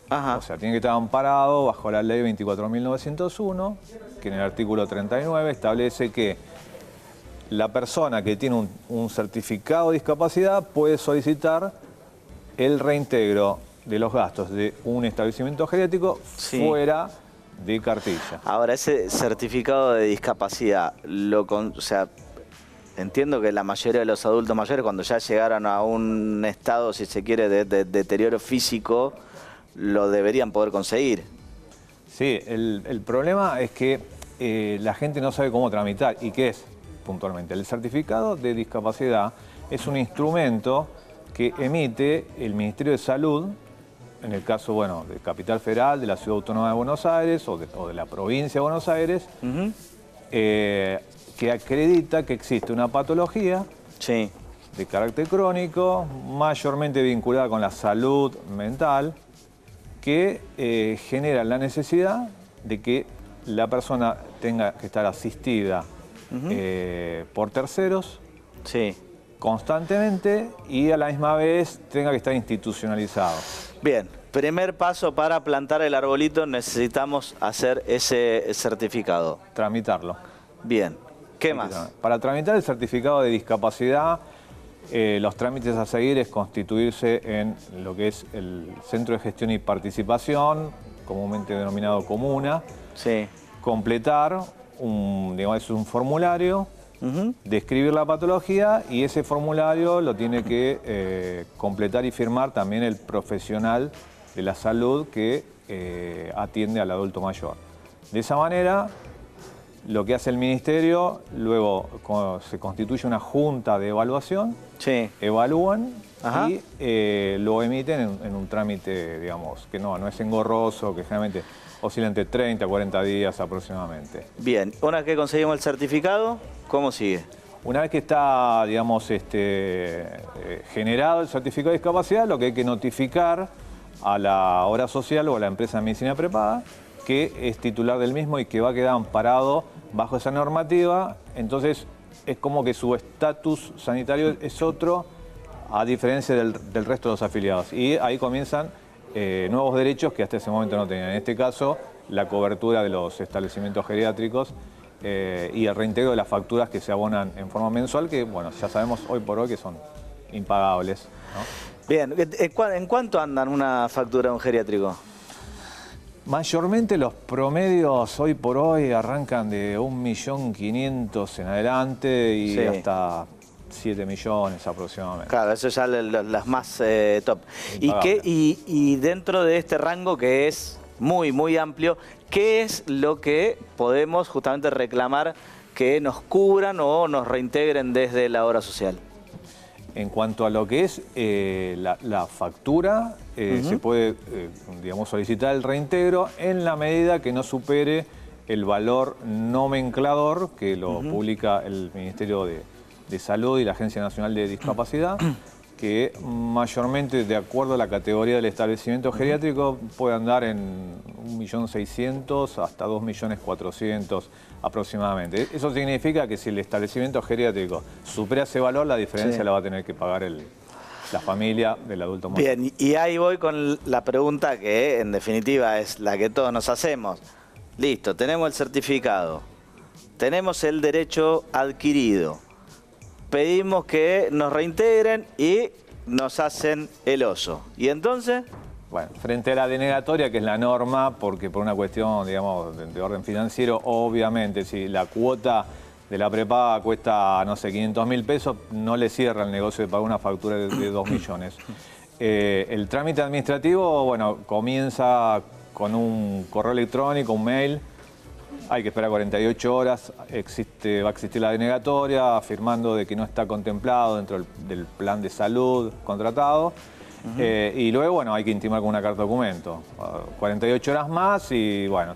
Ajá. O sea, tiene que estar amparado bajo la ley 24.901, que en el artículo 39 establece que la persona que tiene un certificado de discapacidad puede solicitar el reintegro de los gastos de un establecimiento geriátrico fuera de cartilla. Ahora, ese certificado de discapacidad, entiendo que la mayoría de los adultos mayores, cuando ya llegaron a un estado, si se quiere, de deterioro físico, lo deberían poder conseguir. Sí, el problema es que la gente no sabe cómo tramitar. ¿Y qué es puntualmente? El certificado de discapacidad es un instrumento que emite el Ministerio de Salud, en el caso, bueno, de Capital Federal, de la Ciudad Autónoma de Buenos Aires o de la provincia de Buenos Aires, que acredita que existe una patología de carácter crónico, mayormente vinculada con la salud mental, que genera la necesidad de que la persona tenga que estar asistida por terceros constantemente y a la misma vez tenga que estar institucionalizado. Bien, primer paso para plantar el arbolito, necesitamos hacer ese certificado. Tramitarlo. Bien, ¿qué más? Para tramitar el certificado de discapacidad, los trámites a seguir es constituirse en lo que es el Centro de Gestión y Participación, comúnmente denominado Comuna. Completar es un formulario, describir la patología y ese formulario lo tiene que completar y firmar también el profesional de la salud que atiende al adulto mayor. De esa manera, lo que hace el Ministerio, luego se constituye una junta de evaluación, evalúan y lo emiten en un trámite, digamos, que no es engorroso, que generalmente oscila entre 30 a 40 días aproximadamente. Bien, una vez que conseguimos el certificado, ¿cómo sigue? Una vez que está, digamos, generado el certificado de discapacidad, lo que hay que notificar a la obra social o a la empresa de medicina prepaga que es titular del mismo y que va a quedar amparado bajo esa normativa. Entonces es como que su estatus sanitario es otro, a diferencia del resto de los afiliados. Y ahí comienzan nuevos derechos que hasta ese momento no tenían. En este caso, la cobertura de los establecimientos geriátricos y el reintegro de las facturas que se abonan en forma mensual, que bueno, ya sabemos hoy por hoy que son impagables, ¿no? Bien, ¿en cuánto andan una factura de un geriátrico? Mayormente los promedios hoy por hoy arrancan de 1.500.000 en adelante y hasta 7 millones aproximadamente. Claro, eso ya las más top. Y dentro de este rango que es muy, muy amplio, ¿qué es lo que podemos justamente reclamar que nos cubran o nos reintegren desde la obra social? En cuanto a lo que es la factura, se puede digamos, solicitar el reintegro en la medida que no supere el valor nomenclador que lo publica el Ministerio de Salud y la Agencia Nacional de Discapacidad, que mayormente, de acuerdo a la categoría del establecimiento geriátrico, puede andar en 1.600.000 hasta 2.400.000 aproximadamente. Eso significa que si el establecimiento geriátrico supera ese valor, la diferencia la va a tener que pagar la familia del adulto mayor. Bien, y ahí voy con la pregunta que en definitiva es la que todos nos hacemos. Listo, tenemos el certificado, tenemos el derecho adquirido, pedimos que nos reintegren y nos hacen el oso. ¿Y entonces? Bueno, frente a la denegatoria, que es la norma, porque por una cuestión, digamos, de orden financiero, obviamente, si la cuota de la prepaga cuesta, no sé, 500.000 pesos, no le cierra el negocio de pagar una factura de 2 millones. El trámite administrativo, bueno, comienza con un correo electrónico, un mail. Hay que esperar 48 horas, va a existir la denegatoria, afirmando de que no está contemplado dentro del plan de salud contratado. Y luego, bueno, hay que intimar con una carta documento. 48 horas más y, bueno,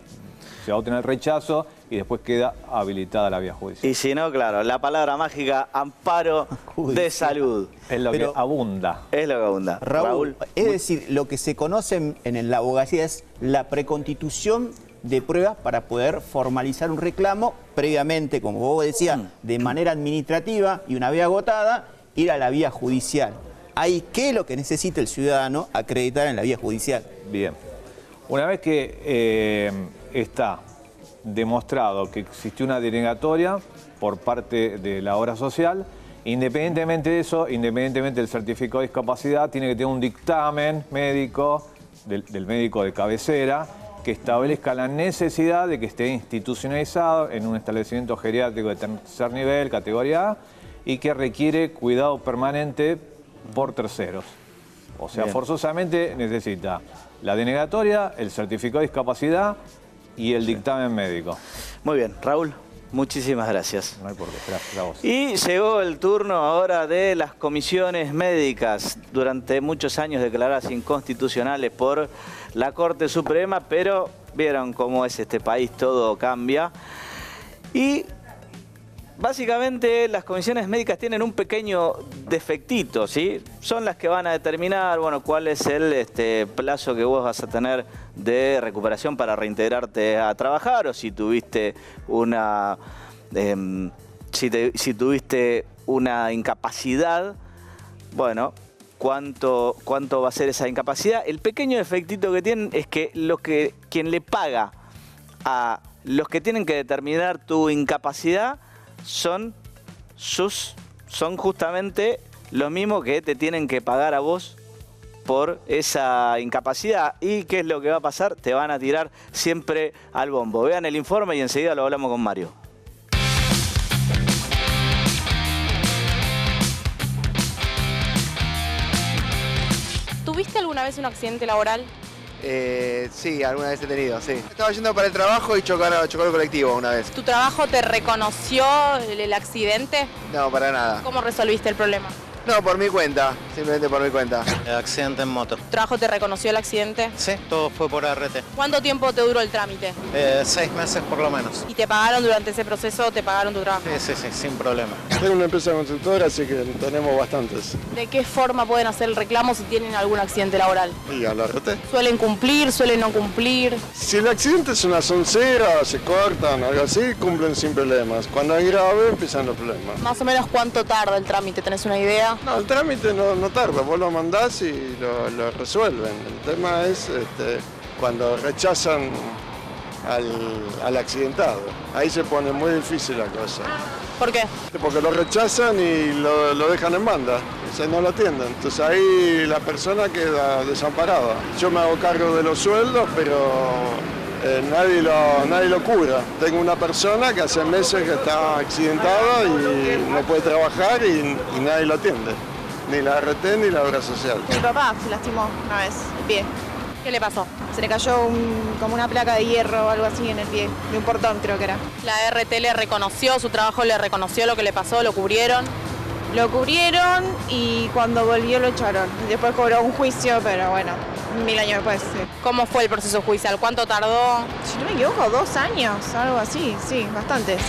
se va a obtener el rechazo y después queda habilitada la vía judicial. Y si no, claro, la palabra mágica, amparo de salud. Es lo que abunda. Es lo que abunda. Raúl, es decir, lo que se conoce en la abogacía es la preconstitución de pruebas para poder formalizar un reclamo previamente, como vos decías, de manera administrativa y una vez agotada, ir a la vía judicial. Ahí, ¿qué es lo que necesita el ciudadano acreditar en la vía judicial? Bien. Una vez que está demostrado que existió una denegatoria por parte de la obra social, independientemente de eso, independientemente del certificado de discapacidad, tiene que tener un dictamen médico del médico de cabecera que establezca la necesidad de que esté institucionalizado en un establecimiento geriátrico de tercer nivel, categoría A, y que requiere cuidado permanente por terceros. O sea, forzosamente necesita la denegatoria, el certificado de discapacidad y el dictamen médico. Muy bien, Raúl, muchísimas gracias. No hay por qué, gracias a vos. Y llegó el turno ahora de las comisiones médicas, durante muchos años declaradas inconstitucionales por la Corte Suprema, pero vieron cómo es este país, todo cambia. Y básicamente las comisiones médicas tienen un pequeño defectito, ¿sí? Son las que van a determinar, bueno, cuál es el plazo que vos vas a tener de recuperación para reintegrarte a trabajar, o si tuviste una si tuviste una incapacidad, bueno, cuánto va a ser esa incapacidad. El pequeño defectito que tienen es que quien le paga a los que tienen que determinar tu incapacidad son justamente los mismos que te tienen que pagar a vos por esa incapacidad. ¿Y qué es lo que va a pasar? Te van a tirar siempre al bombo. Vean el informe y enseguida lo hablamos con Mario. ¿Tuviste alguna vez un accidente laboral? Sí, alguna vez he tenido, sí. Estaba yendo para el trabajo y chocó el colectivo una vez. ¿Tu trabajo te reconoció el accidente? No, para nada. ¿Cómo resolviste el problema? No, por mi cuenta, simplemente por mi cuenta. Accidente en moto. ¿Tu trabajo te reconoció el accidente? Sí, todo fue por RT. ¿Cuánto tiempo te duró el trámite? 6 meses por lo menos. ¿Y te pagaron durante ese proceso? ¿Te pagaron tu trabajo? Sí, sin problema. Tengo una empresa constructora, así que tenemos bastantes. ¿De qué forma pueden hacer el reclamo si tienen algún accidente laboral? Y a la RT. ¿Suelen cumplir? ¿Suelen no cumplir? Si el accidente es una soncera, se cortan, algo así, cumplen sin problemas. Cuando es grave, empiezan los problemas. ¿Más o menos cuánto tarda el trámite? ¿Tenés una idea? No, el trámite no tarda, vos lo mandás y lo resuelven. El tema es cuando rechazan al accidentado. Ahí se pone muy difícil la cosa. ¿Por qué? Porque lo rechazan y lo dejan en banda, o sea, no lo atienden. Entonces ahí la persona queda desamparada. Yo me hago cargo de los sueldos, pero nadie lo cura. Tengo una persona que hace meses que está accidentada y no puede trabajar y nadie lo atiende. Ni la RT ni la obra social. Mi papá se lastimó una vez el pie. ¿Qué le pasó? Se le cayó como una placa de hierro o algo así en el pie, de un portón creo que era. ¿La RT le reconoció, su trabajo le reconoció lo que le pasó, lo cubrieron? Lo cubrieron y cuando volvió lo echaron. Después cobró un juicio, pero bueno, 1000 años después. Sí. ¿Cómo fue el proceso judicial? ¿Cuánto tardó? Si no me equivoco, 2 años, algo así, sí, bastantes.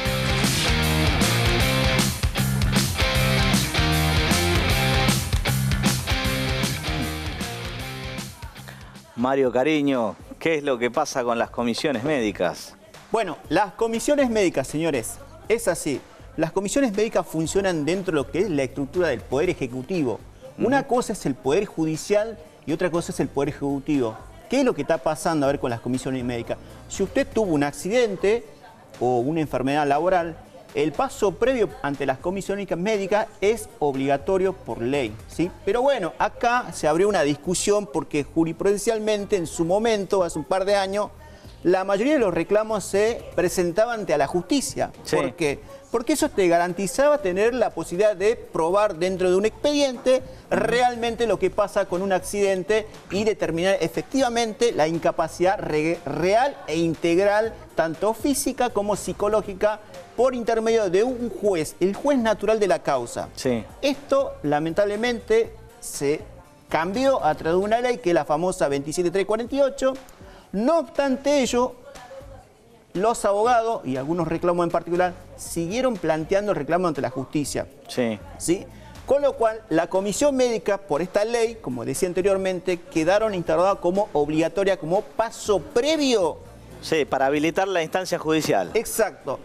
Mario Cariño, ¿qué es lo que pasa con las comisiones médicas? Bueno, las comisiones médicas, señores, es así. Las comisiones médicas funcionan dentro de lo que es la estructura del Poder Ejecutivo. Una cosa es el Poder Judicial y otra cosa es el Poder Ejecutivo. ¿Qué es lo que está pasando a ver con las comisiones médicas? Si usted tuvo un accidente o una enfermedad laboral, el paso previo ante las comisiones médicas es obligatorio por ley, ¿sí? Pero bueno, acá se abrió una discusión porque jurisprudencialmente en su momento, hace un par de años, la mayoría de los reclamos se presentaban ante la justicia. Sí. ¿Por qué? Porque eso te garantizaba tener la posibilidad de probar dentro de un expediente realmente lo que pasa con un accidente y determinar efectivamente la incapacidad real e integral, tanto física como psicológica, por intermedio de un juez, el juez natural de la causa. Sí. Esto, lamentablemente, se cambió a través de una ley que es la famosa 27348. No obstante ello, los abogados, y algunos reclamos en particular, siguieron planteando el reclamo ante la justicia. Sí. ¿Sí? Con lo cual, la comisión médica, por esta ley, como decía anteriormente, quedaron instauradas como obligatoria, como paso previo. Sí, para habilitar la instancia judicial. Exacto.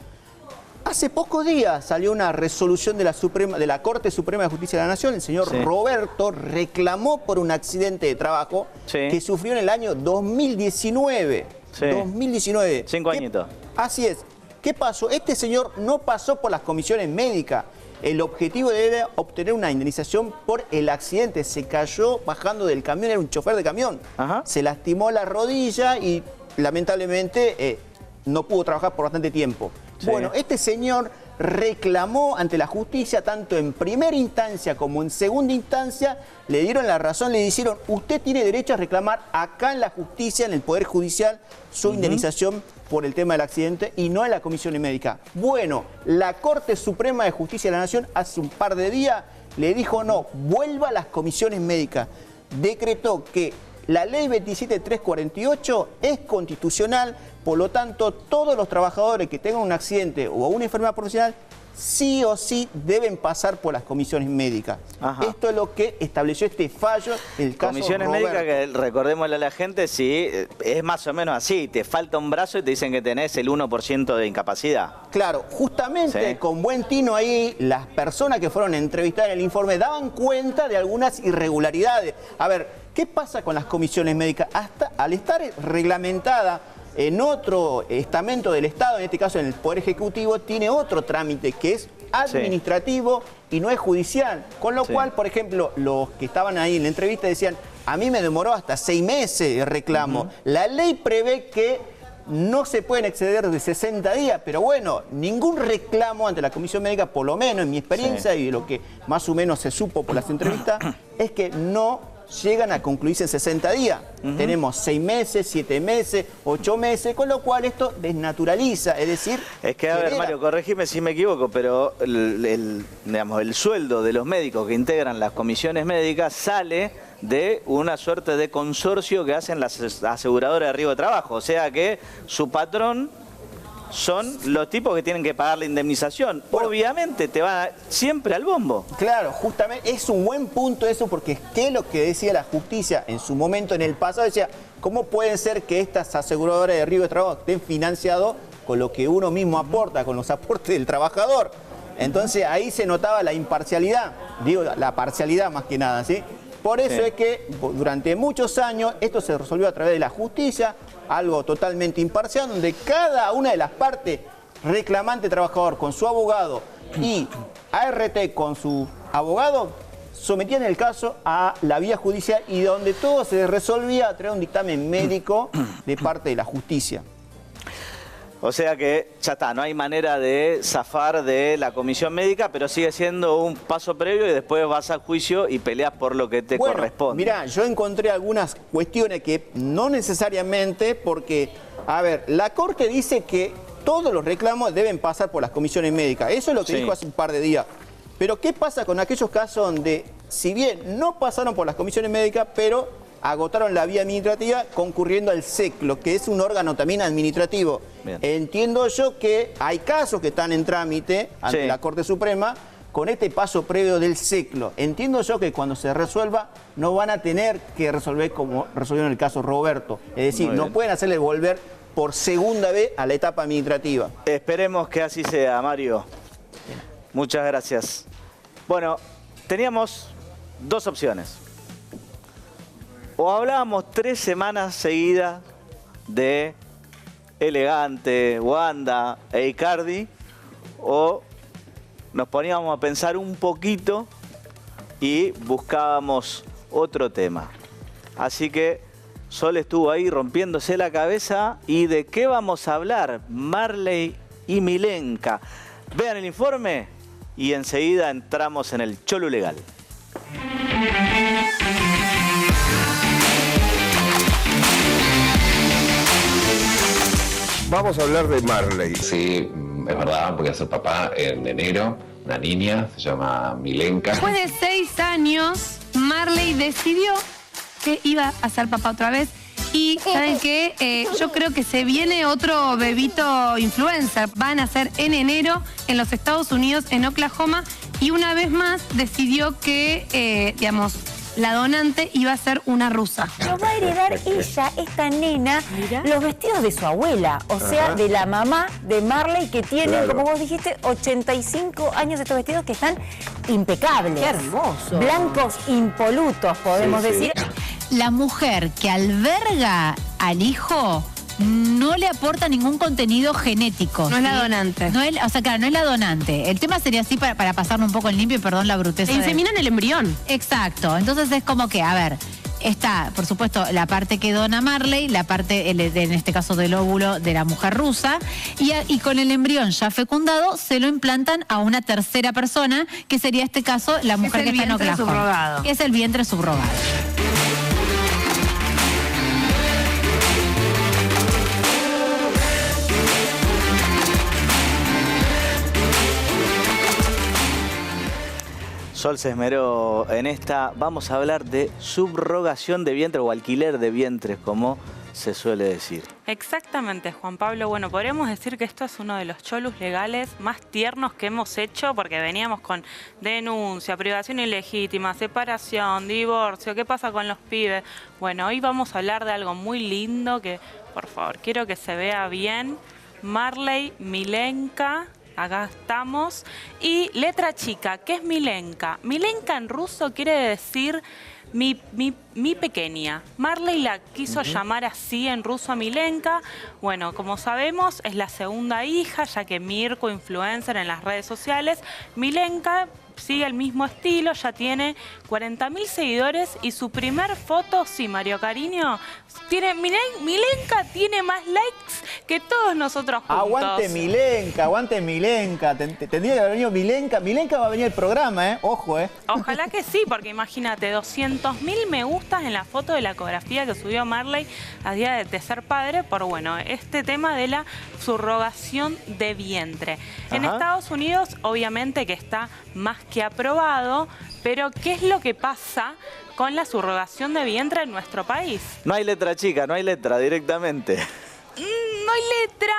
Hace pocos días salió una resolución de la Corte Suprema de Justicia de la Nación. El señor Roberto reclamó por un accidente de trabajo que sufrió en el año 2019. Sí. 2019. 5 añitos. Así es. ¿Qué pasó? Este señor no pasó por las comisiones médicas. El objetivo era obtener una indemnización por el accidente. Se cayó bajando del camión, era un chofer de camión. Ajá. Se lastimó la rodilla y lamentablemente no pudo trabajar por bastante tiempo. Sí. Bueno, este señor reclamó ante la justicia, tanto en primera instancia como en segunda instancia, le dieron la razón, le dijeron, usted tiene derecho a reclamar acá en la justicia, en el Poder Judicial, su indemnización por el tema del accidente y no en la comisión médica. Bueno, la Corte Suprema de Justicia de la Nación hace un par de días le dijo no, vuelva a las comisiones médicas. Decretó que la ley 27348 es constitucional, por lo tanto todos los trabajadores que tengan un accidente o una enfermedad profesional sí o sí deben pasar por las comisiones médicas. Ajá. Esto es lo que estableció este fallo del caso Comisiones Roberto. médicas que, recordémosle a la gente, sí, es más o menos así, te falta un brazo y te dicen que tenés el 1% de incapacidad. Claro, justamente ¿sí? Con buen tino ahí, las personas que fueron entrevistadas en el informe daban cuenta de algunas irregularidades. A ver, ¿qué pasa con las comisiones médicas? Hasta al estar reglamentada en otro estamento del Estado, en este caso en el Poder Ejecutivo, tiene otro trámite que es administrativo y no es judicial. Con lo cual, por ejemplo, los que estaban ahí en la entrevista decían, a mí me demoró hasta 6 meses el reclamo. La ley prevé que no se pueden exceder de 60 días, pero bueno, ningún reclamo ante la comisión médica, por lo menos en mi experiencia y lo que más o menos se supo por las entrevistas, es que no llegan a concluirse en 60 días. Tenemos 6 meses, 7 meses, 8 meses, con lo cual esto desnaturaliza, es decir... Es que, a ver, Mario, corregime si me equivoco, pero digamos, el sueldo de los médicos que integran las comisiones médicas sale de una suerte de consorcio que hacen las aseguradoras de riesgo de trabajo. O sea que su patrón son los tipos que tienen que pagar la indemnización. Bueno, obviamente te va siempre al bombo. Claro, justamente es un buen punto eso, porque es que lo que decía la justicia en su momento, en el pasado, decía, ¿cómo puede ser que estas aseguradoras de riesgo de trabajo estén financiadas con lo que uno mismo aporta, con los aportes del trabajador? Entonces ahí se notaba la imparcialidad, digo, la parcialidad más que nada, ¿sí? Por eso es que durante muchos años esto se resolvió a través de la justicia, algo totalmente imparcial, donde cada una de las partes, reclamante trabajador con su abogado y ART con su abogado, sometían el caso a la vía judicial y donde todo se resolvía a través de un dictamen médico de parte de la justicia. O sea que ya está, no hay manera de zafar de la comisión médica, pero sigue siendo un paso previo y después vas al juicio y peleas por lo que te corresponde. Mirá, yo encontré algunas cuestiones que no necesariamente, porque, a ver, la Corte dice que todos los reclamos deben pasar por las comisiones médicas. Eso es lo que dijo hace un par de días. Pero ¿qué pasa con aquellos casos donde, si bien no pasaron por las comisiones médicas, pero agotaron la vía administrativa concurriendo al SECLO, que es un órgano también administrativo? Bien. Entiendo yo que hay casos que están en trámite ante la Corte Suprema con este paso previo del SECLO. Entiendo yo que cuando se resuelva no van a tener que resolver como resolvieron el caso Roberto. Es decir, no pueden hacerle volver por segunda vez a la etapa administrativa. Esperemos que así sea, Mario. Muchas gracias. Bueno, teníamos dos opciones. O hablábamos 3 semanas seguidas de Elegante, Wanda e Icardi, o nos poníamos a pensar un poquito y buscábamos otro tema. Así que Sol estuvo ahí rompiéndose la cabeza. ¿Y de qué vamos a hablar? Marley y Milenka. Vean el informe y enseguida entramos en el Cholu Legal. Vamos a hablar de Marley. Sí, es verdad, voy a ser papá en enero. Una niña, se llama Milenka. Después de 6 años, Marley decidió que iba a ser papá otra vez. Y ¿saben qué? Yo creo que se viene otro bebito influencer. Van a ser en enero en los Estados Unidos, en Oklahoma. Y una vez más decidió que, digamos, la donante iba a ser una rusa. Lo va a heredar ella, esta nena, los vestidos de su abuela. O sea, de la mamá de Marley, que tiene, como vos dijiste, 85 años, estos vestidos que están impecables. ¡Qué hermoso! Blancos impolutos, podemos decir. La mujer que alberga al hijo no le aporta ningún contenido genético. No es la donante. No es, o sea, claro, no es la donante. El tema sería así para pasarme un poco en limpio, y perdón la bruteza. Se inseminan el embrión. Exacto. Entonces es como que, a ver, está, por supuesto, la parte que dona Marley, la parte, en este caso, del óvulo de la mujer rusa, y con el embrión ya fecundado se lo implantan a una tercera persona, que sería este caso la mujer que está en Oklahoma. Subrogado. Que es el vientre subrogado. Sol se esmeró en esta. Vamos a hablar de subrogación de vientre o alquiler de vientres, como se suele decir. Exactamente, Juan Pablo. Bueno, podríamos decir que esto es uno de los cholus legales más tiernos que hemos hecho, porque veníamos con denuncia, privación ilegítima, separación, divorcio, ¿qué pasa con los pibes? Bueno, hoy vamos a hablar de algo muy lindo que, por favor, quiero que se vea bien. Marley Milenka, acá estamos. Y letra chica, ¿qué es Milenka? Milenka en ruso quiere decir mi pequeña. Marley la quiso llamar así en ruso a Milenka. Bueno, como sabemos, es la segunda hija, ya que Mirko, influencer en las redes sociales. Milenka sigue el mismo estilo, ya tiene 40.000 seguidores y su primer foto, sí, Mario Cariño, tiene, Milenka tiene más likes que todos nosotros juntos. Aguante Milenka, aguante Milenka. Tendría que haber venido Milenka. Milenka va a venir al programa, ojo, Ojalá que sí, porque imagínate, 200.000 me gustas en la foto de la ecografía que subió Marley a día de ser padre por, bueno, este tema de la subrogación de vientre. En Estados Unidos, obviamente que está más que aprobado, pero ¿qué es lo que pasa con la subrogación de vientre en nuestro país? No hay letra chica, no hay letra directamente. No hay letra,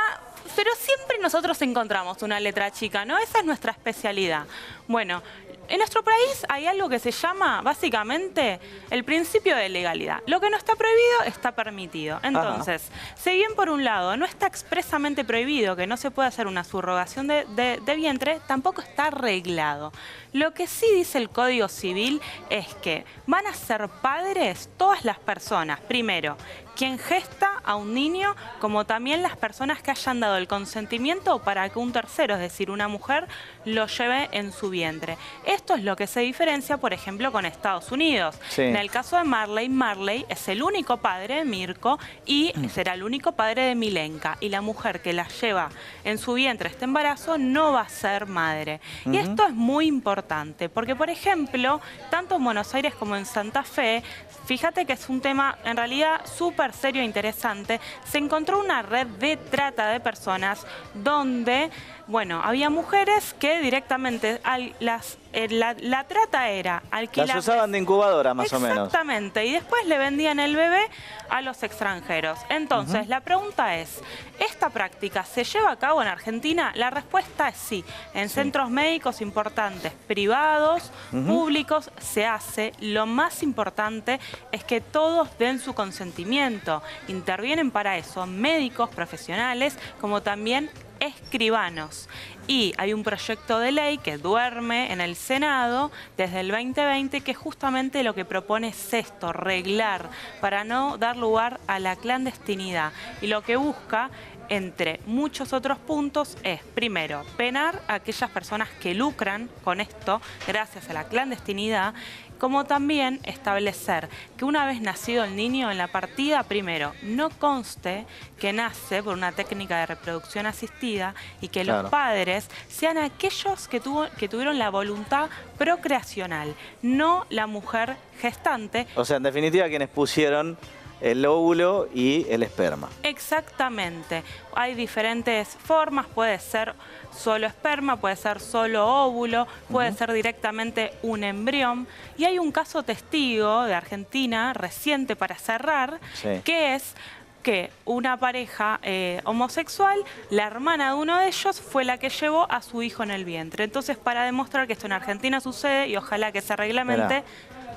pero siempre nosotros encontramos una letra chica, ¿no? Esa es nuestra especialidad. Bueno, en nuestro país hay algo que se llama, básicamente, el principio de legalidad. Lo que no está prohibido, está permitido. Entonces, si bien por un lado no está expresamente prohibido que no se pueda hacer una subrogación de vientre, tampoco está reglado. Lo que sí dice el Código Civil es que van a ser padres todas las personas. Primero, quien gesta a un niño, como también las personas que hayan dado el consentimiento para que un tercero, es decir, una mujer, lo lleve en su vientre. Esto es lo que se diferencia, por ejemplo, con Estados Unidos. Sí. En el caso de Marley, Marley es el único padre de Mirko y será el único padre de Milenka. Y la mujer que la lleva en su vientre este embarazo no va a ser madre. Y esto es muy importante, porque, por ejemplo, tanto en Buenos Aires como en Santa Fe, fíjate que es un tema en realidad súper serio e interesante. Se encontró una red de trata de personas donde, bueno, había mujeres que directamente la trata era alquilar. Las usaban de incubadora, más o menos. Exactamente, y después le vendían el bebé a los extranjeros. Entonces, la pregunta es, ¿esta práctica se lleva a cabo en Argentina? La respuesta es sí. En centros médicos importantes, privados, públicos, se hace. Lo más importante es que todos den su consentimiento. Intervienen para eso médicos profesionales, como también escribanos. Y hay un proyecto de ley que duerme en el Senado desde el 2020 que justamente lo que propone es esto, reglar, para no dar lugar a la clandestinidad. Y lo que busca, entre muchos otros puntos, es, primero, penar a aquellas personas que lucran con esto gracias a la clandestinidad, como también establecer que una vez nacido el niño en la partida, primero, no conste que nace por una técnica de reproducción asistida y que los padres sean aquellos que tuvieron la voluntad procreacional, no la mujer gestante. O sea, en definitiva, quienes pusieron el óvulo y el esperma. Exactamente. Hay diferentes formas, puede ser solo esperma, puede ser solo óvulo, puede ser directamente un embrión. Y hay un caso testigo de Argentina reciente para cerrar, que es que una pareja homosexual, la hermana de uno de ellos fue la que llevó a su hijo en el vientre. Entonces, para demostrar que esto en Argentina sucede y ojalá que se reglamente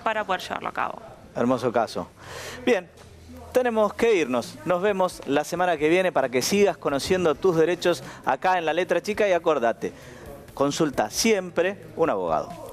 para poder llevarlo a cabo. Hermoso caso. Bien. Tenemos que irnos. Nos vemos la semana que viene para que sigas conociendo tus derechos acá en La Letra Chica y acordate, consulta siempre un abogado.